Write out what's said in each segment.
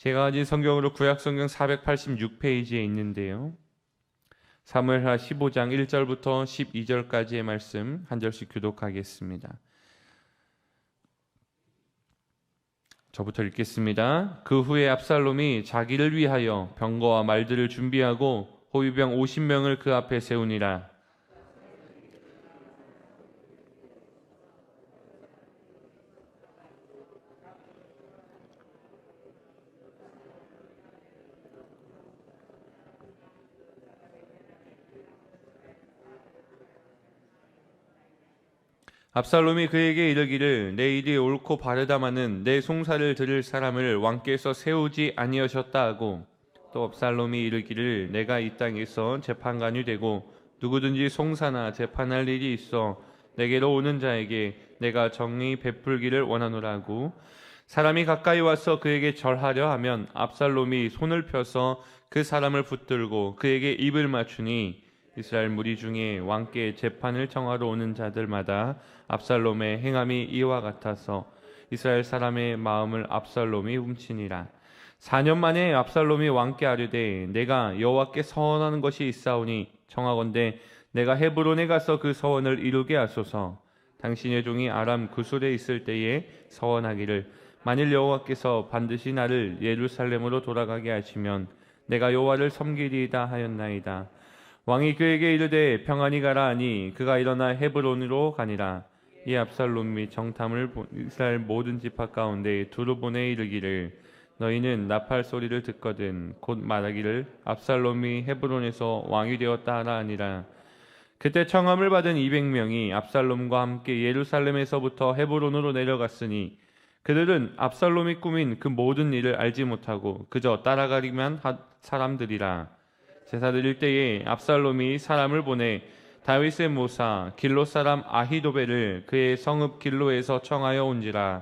제가 가진 성경으로 구약 성경 486페이지에 있는데요. 사무엘하 15장 1절부터 12절까지의 말씀 한 절씩 교독하겠습니다. 저부터 읽겠습니다. 그 후에 압살롬이 자기를 위하여 병거와 말들을 준비하고 호위병 50명을 그 앞에 세우니라. 압살롬이 그에게 이르기를 내 일이 옳고 바르다마는 내 송사를 들을 사람을 왕께서 세우지 아니하셨다 하고, 또 압살롬이 이르기를 내가 이 땅에서 재판관이 되고 누구든지 송사나 재판할 일이 있어 내게로 오는 자에게 내가 정의 베풀기를 원하노라 하고, 사람이 가까이 와서 그에게 절하려 하면 압살롬이 손을 펴서 그 사람을 붙들고 그에게 입을 맞추니, 이스라엘 무리 중에 왕께 재판을 청하러 오는 자들마다 압살롬의 행함이 이와 같아서 이스라엘 사람의 마음을 압살롬이 훔치니라. 4년 만에 압살롬이 왕께 아뢰되 내가 여호와께 서원하는 것이 있사오니 청하건대 내가 헤브론에 가서 그 서원을 이루게 하소서. 당신의 종이 아람 구술에 있을 때에 서원하기를 만일 여호와께서 반드시 나를 예루살렘으로 돌아가게 하시면 내가 여호와를 섬기리이다 하였나이다. 왕이 그에게 이르되 평안히 가라 하니 그가 일어나 헤브론으로 가니라. 이 압살롬이 정탐을 이스라엘 모든 지파 가운데 두루 보내 이르기를 너희는 나팔 소리를 듣거든 곧 말하기를 압살롬이 헤브론에서 왕이 되었다 하라 하니라. 그때 청함을 받은 200명이 압살롬과 함께 예루살렘에서부터 헤브론으로 내려갔으니 그들은 압살롬이 꾸민 그 모든 일을 알지 못하고 그저 따라가기만 한 사람들이라. 제사 드릴 때에 압살롬이 사람을 보내 다윗의 모사 길로 사람 아히도벨을 그의 성읍 길로에서 청하여 온지라.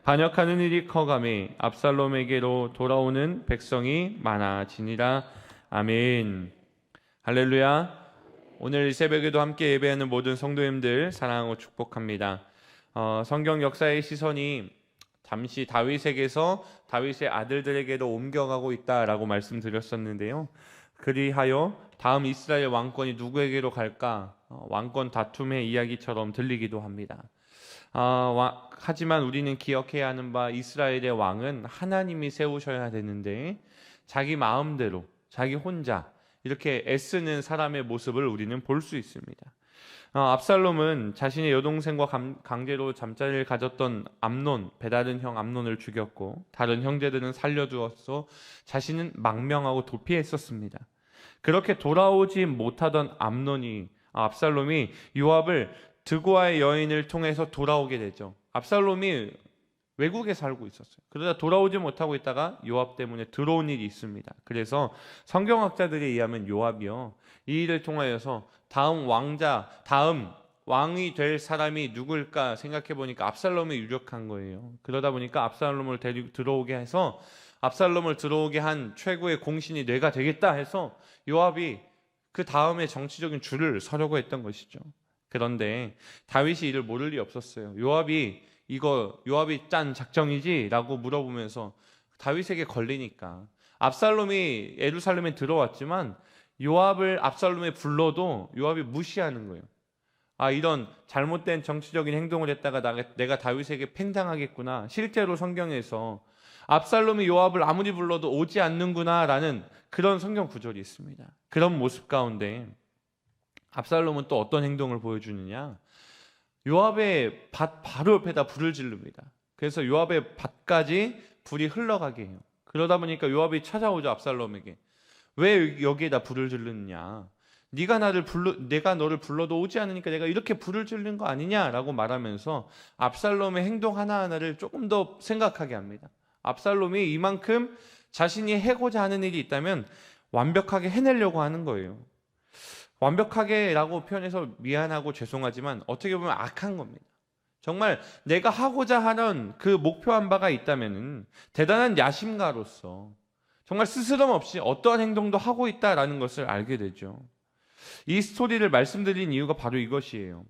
반역하는 일이 커가매 압살롬에게로 돌아오는 백성이 많아지니라. 아멘. 할렐루야. 오늘 이 새벽에도 함께 예배하는 모든 성도님들 사랑하고 축복합니다. 성경 역사의 시선이 잠시 다윗에게서 다윗의 아들들에게로 옮겨가고 있다라고 말씀드렸었는데요. 그리하여 다음 이스라엘 왕권이 누구에게로 갈까? 왕권 다툼의 이야기처럼 들리기도 합니다. 하지만 우리는 기억해야 하는 바 이스라엘의 왕은 하나님이 세우셔야 되는데 자기 마음대로 자기 혼자 이렇게 애쓰는 사람의 모습을 우리는 볼 수 있습니다. 압살롬은 자신의 여동생과 강제로 잠자리를 가졌던 암논, 배다른 형 암논을 죽였고 다른 형제들은 살려두었어 자신은 망명하고 도피했었습니다. 그렇게 돌아오지 못하던 압살롬이 요압을 드고아의 여인을 통해서 돌아오게 되죠. 압살롬이 외국에 살고 있었어요. 그러다 돌아오지 못하고 있다가 요압 때문에 들어온 일이 있습니다. 그래서 성경학자들에 의하면 요압이요, 이 일을 통하여서 다음 왕이 될 사람이 누굴까 생각해 보니까 압살롬이 유력한 거예요. 그러다 보니까 압살롬을 들어오게 해서 압살롬을 들어오게 한 최고의 공신이 내가 되겠다 해서 요압이 그 다음에 정치적인 줄을 서려고 했던 것이죠. 그런데 다윗이 이를 모를 리 없었어요. 요압이 짠 작정이지? 라고 물어보면서 다윗에게 걸리니까 압살롬이 예루살렘에 들어왔지만 압살롬에 불러도 요압이 무시하는 거예요. 이런 잘못된 정치적인 행동을 했다가 내가 다윗에게 팽당하겠구나. 실제로 성경에서 압살롬이 요압을 아무리 불러도 오지 않는구나 라는 그런 성경 구절이 있습니다. 그런 모습 가운데 압살롬은 또 어떤 행동을 보여주느냐, 요압의 밭 바로 옆에다 불을 지릅니다. 그래서 요압의 밭까지 불이 흘러가게 해요. 그러다 보니까 요압이 찾아오죠. 압살롬에게 왜 여기에다 불을 지르느냐, 내가 너를 불러도 오지 않으니까 내가 이렇게 불을 지르는 거 아니냐라고 말하면서 압살롬의 행동 하나하나를 조금 더 생각하게 합니다. 압살롬이 이만큼 자신이 해고자 하는 일이 있다면 완벽하게 해내려고 하는 거예요. 완벽하게라고 표현해서 미안하고 죄송하지만 어떻게 보면 악한 겁니다. 정말 내가 하고자 하는 그 목표한 바가 있다면 대단한 야심가로서 정말 스스럼 없이 어떠한 행동도 하고 있다라는 것을 알게 되죠. 이 스토리를 말씀드린 이유가 바로 이것이에요.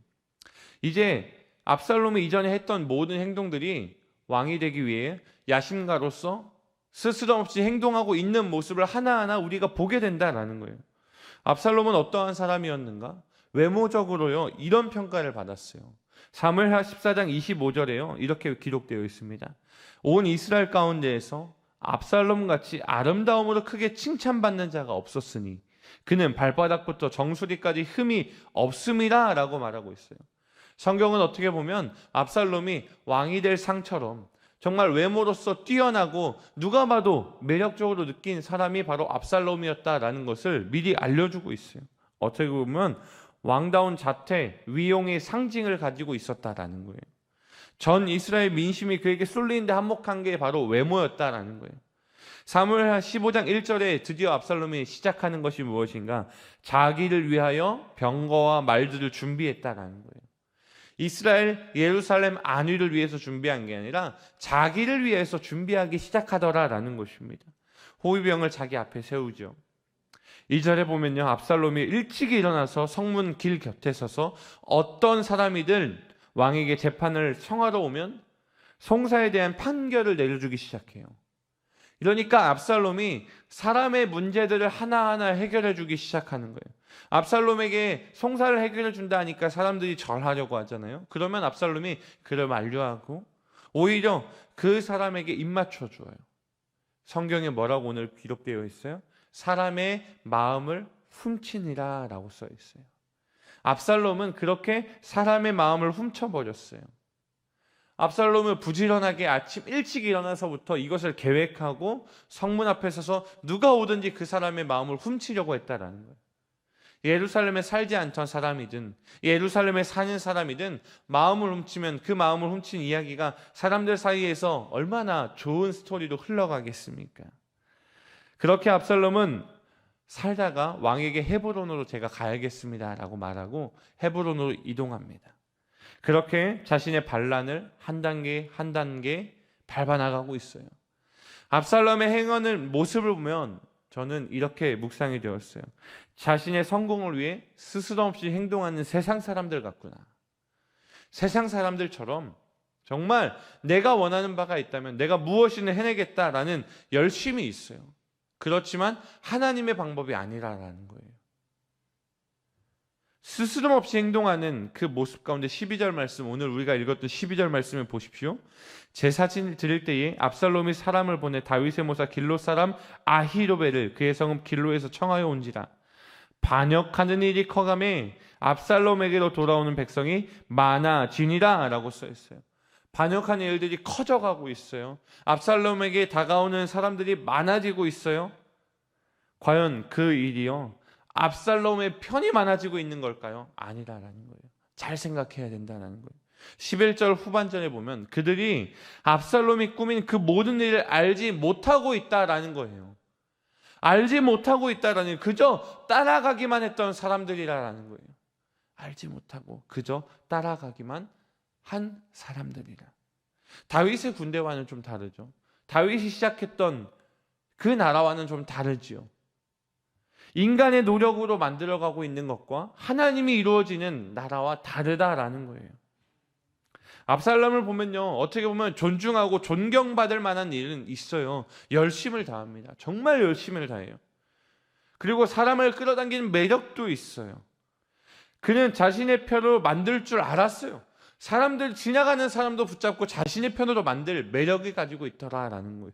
이제 압살롬이 이전에 했던 모든 행동들이 왕이 되기 위해 야심가로서 스스럼 없이 행동하고 있는 모습을 하나하나 우리가 보게 된다라는 거예요. 압살롬은 어떠한 사람이었는가? 외모적으로요, 이런 평가를 받았어요. 사무엘하 14장 25절에요, 이렇게 기록되어 있습니다. 온 이스라엘 가운데에서 압살롬 같이 아름다움으로 크게 칭찬받는 자가 없었으니 그는 발바닥부터 정수리까지 흠이 없음이라 라고 말하고 있어요. 성경은 어떻게 보면 압살롬이 왕이 될 상처럼 정말 외모로서 뛰어나고 누가 봐도 매력적으로 느낀 사람이 바로 압살롬이었다라는 것을 미리 알려주고 있어요. 어떻게 보면 왕다운 자태, 위용의 상징을 가지고 있었다라는 거예요. 전 이스라엘 민심이 그에게 쏠리는데 한몫한 게 바로 외모였다라는 거예요. 사무엘하 15장 1절에 드디어 압살롬이 시작하는 것이 무엇인가? 자기를 위하여 병거와 말들을 준비했다라는 거예요. 이스라엘 예루살렘 안위를 위해서 준비한 게 아니라 자기를 위해서 준비하기 시작하더라라는 것입니다. 호위병을 자기 앞에 세우죠. 2절에 보면요, 압살롬이 일찍이 일어나서 성문 길 곁에 서서 어떤 사람이든 왕에게 재판을 청하러 오면 송사에 대한 판결을 내려주기 시작해요. 이러니까 압살롬이 사람의 문제들을 하나하나 해결해 주기 시작하는 거예요. 압살롬에게 송사를 해결해 준다 하니까 사람들이 절하려고 하잖아요. 그러면 압살롬이 그를 만류하고 오히려 그 사람에게 입맞춰 줘요. 성경에 뭐라고 오늘 기록되어 있어요? 사람의 마음을 훔치니라 라고 써 있어요. 압살롬은 그렇게 사람의 마음을 훔쳐버렸어요. 압살롬은 부지런하게 아침 일찍 일어나서부터 이것을 계획하고 성문 앞에 서서 누가 오든지 그 사람의 마음을 훔치려고 했다라는 거예요. 예루살렘에 살지 않던 사람이든 예루살렘에 사는 사람이든 마음을 훔치면 그 마음을 훔친 이야기가 사람들 사이에서 얼마나 좋은 스토리로 흘러가겠습니까? 그렇게 압살롬은 살다가 왕에게 헤브론으로 제가 가야겠습니다라고 말하고 헤브론으로 이동합니다. 그렇게 자신의 반란을 한 단계 한 단계 밟아나가고 있어요. 압살롬의 행하는 모습을 보면 저는 이렇게 묵상이 되었어요. 자신의 성공을 위해 스스럼 없이 행동하는 세상 사람들 같구나. 세상 사람들처럼 정말 내가 원하는 바가 있다면 내가 무엇이든 해내겠다라는 열심이 있어요. 그렇지만 하나님의 방법이 아니라는 거예요. 스스럼 없이 행동하는 그 모습 가운데 12절 말씀, 오늘 우리가 읽었던 12절 말씀을 보십시오. 제사진을 드릴 때에 압살롬이 사람을 보내 다윗의 모사 길로 사람 아히로벨을 그의 성읍 길로에서 청하여 온지라. 반역하는 일이 커가매 압살롬에게로 돌아오는 백성이 많아지니라 라고 써 있어요. 반역하는 일들이 커져가고 있어요. 압살롬에게 다가오는 사람들이 많아지고 있어요. 과연 그 일이요, 압살롬의 편이 많아지고 있는 걸까요? 아니라는 거예요. 잘 생각해야 된다는 거예요. 11절 후반전에 보면 그들이 압살롬이 꾸민 그 모든 일을 알지 못하고 있다라는 거예요. 알지 못하고 있다라는, 그저 따라가기만 했던 사람들이라는 거예요. 알지 못하고 그저 따라가기만 한 사람들이라. 다윗의 군대와는 좀 다르죠. 다윗이 시작했던 그 나라와는 좀 다르지요. 인간의 노력으로 만들어가고 있는 것과 하나님이 이루어지는 나라와 다르다라는 거예요. 압살롬을 보면요, 어떻게 보면 존중하고 존경받을 만한 일은 있어요. 열심을 다합니다. 정말 열심을 다해요. 그리고 사람을 끌어당기는 매력도 있어요. 그는 자신의 편으로 만들 줄 알았어요. 사람들, 지나가는 사람도 붙잡고 자신의 편으로 만들 매력을 가지고 있더라라는 거예요.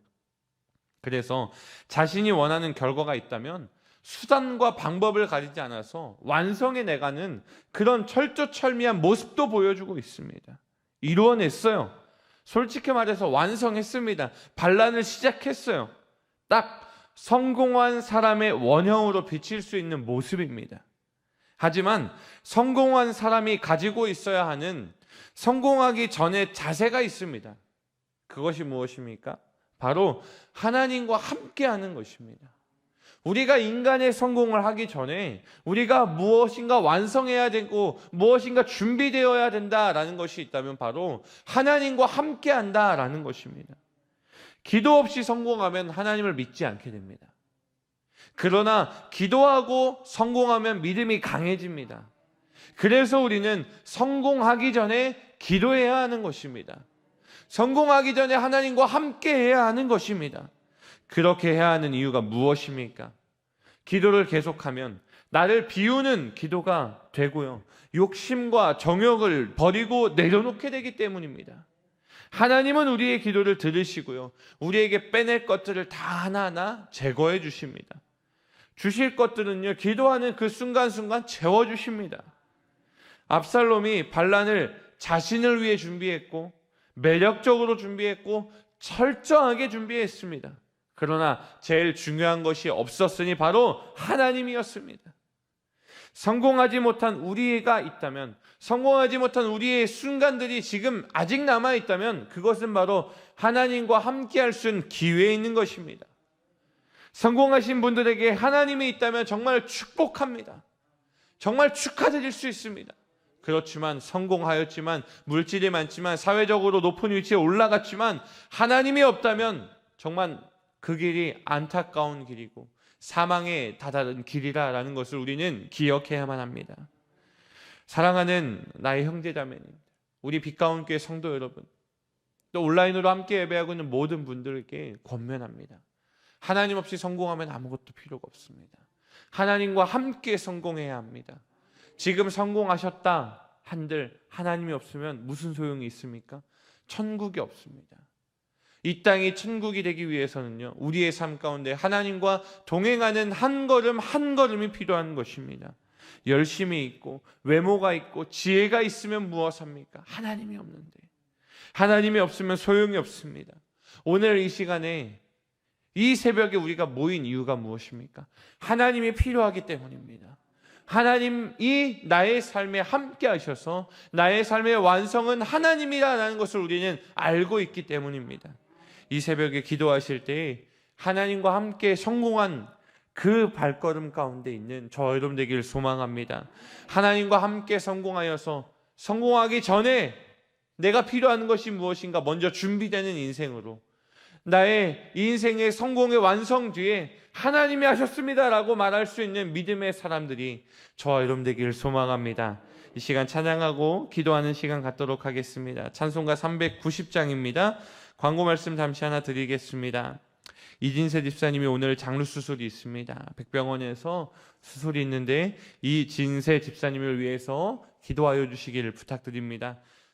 그래서 자신이 원하는 결과가 있다면 수단과 방법을 가리지 않아서 완성해 내가는 그런 철두철미한 모습도 보여주고 있습니다. 이루어냈어요. 솔직히 말해서 완성했습니다. 반란을 시작했어요. 딱 성공한 사람의 원형으로 비칠 수 있는 모습입니다. 하지만 성공한 사람이 가지고 있어야 하는 성공하기 전에 자세가 있습니다. 그것이 무엇입니까? 바로 하나님과 함께하는 것입니다. 우리가 인간의 성공을 하기 전에 우리가 무엇인가 완성해야 되고 무엇인가 준비되어야 된다라는 것이 있다면 바로 하나님과 함께한다라는 것입니다. 기도 없이 성공하면 하나님을 믿지 않게 됩니다. 그러나 기도하고 성공하면 믿음이 강해집니다. 그래서 우리는 성공하기 전에 기도해야 하는 것입니다. 성공하기 전에 하나님과 함께해야 하는 것입니다. 그렇게 해야 하는 이유가 무엇입니까? 기도를 계속하면 나를 비우는 기도가 되고요, 욕심과 정욕을 버리고 내려놓게 되기 때문입니다. 하나님은 우리의 기도를 들으시고요, 우리에게 빼낼 것들을 다 하나하나 제거해 주십니다. 주실 것들은요, 기도하는 그 순간순간 채워주십니다. 압살롬이 반란을 자신을 위해 준비했고, 매력적으로 준비했고, 철저하게 준비했습니다. 그러나 제일 중요한 것이 없었으니 바로 하나님이었습니다. 성공하지 못한 우리가 있다면, 성공하지 못한 우리의 순간들이 지금 아직 남아있다면 그것은 바로 하나님과 함께할 수 있는 기회에 있는 것입니다. 성공하신 분들에게 하나님이 있다면 정말 축복합니다. 정말 축하드릴 수 있습니다. 그렇지만 성공하였지만, 물질이 많지만, 사회적으로 높은 위치에 올라갔지만 하나님이 없다면 정말 그 길이 안타까운 길이고 사망에 다다른 길이라는 것을 우리는 기억해야만 합니다. 사랑하는 나의 형제자매님, 우리 빛가운 교회 성도 여러분, 또 온라인으로 함께 예배하고 있는 모든 분들에게 권면합니다. 하나님 없이 성공하면 아무것도 필요가 없습니다. 하나님과 함께 성공해야 합니다. 지금 성공하셨다 한들 하나님이 없으면 무슨 소용이 있습니까? 천국이 없습니다. 이 땅이 천국이 되기 위해서는요, 우리의 삶 가운데 하나님과 동행하는 한 걸음 한 걸음이 필요한 것입니다. 열심이 있고 외모가 있고 지혜가 있으면 무엇합니까? 하나님이 없는데, 하나님이 없으면 소용이 없습니다. 오늘 이 시간에, 이 새벽에 우리가 모인 이유가 무엇입니까? 하나님이 필요하기 때문입니다. 하나님이 나의 삶에 함께 하셔서 나의 삶의 완성은 하나님이라는 것을 우리는 알고 있기 때문입니다. 이 새벽에 기도하실 때 하나님과 함께 성공한 그 발걸음 가운데 있는 저 여러분 되기를 소망합니다. 하나님과 함께 성공하여서 성공하기 전에 내가 필요한 것이 무엇인가 먼저 준비되는 인생으로, 나의 인생의 성공의 완성 뒤에 하나님이 하셨습니다라고 말할 수 있는 믿음의 사람들이 저와 여러분 되기를 소망합니다. 이 시간 찬양하고 기도하는 시간 갖도록 하겠습니다. 찬송가 390장입니다. 광고 말씀 잠시 하나 드리겠습니다. 이진세 집사님이 오늘 장루 수술이 있습니다. 백병원에서 수술이 있는데 이 진세 집사님을 위해서 기도하여 주시기를 부탁드립니다.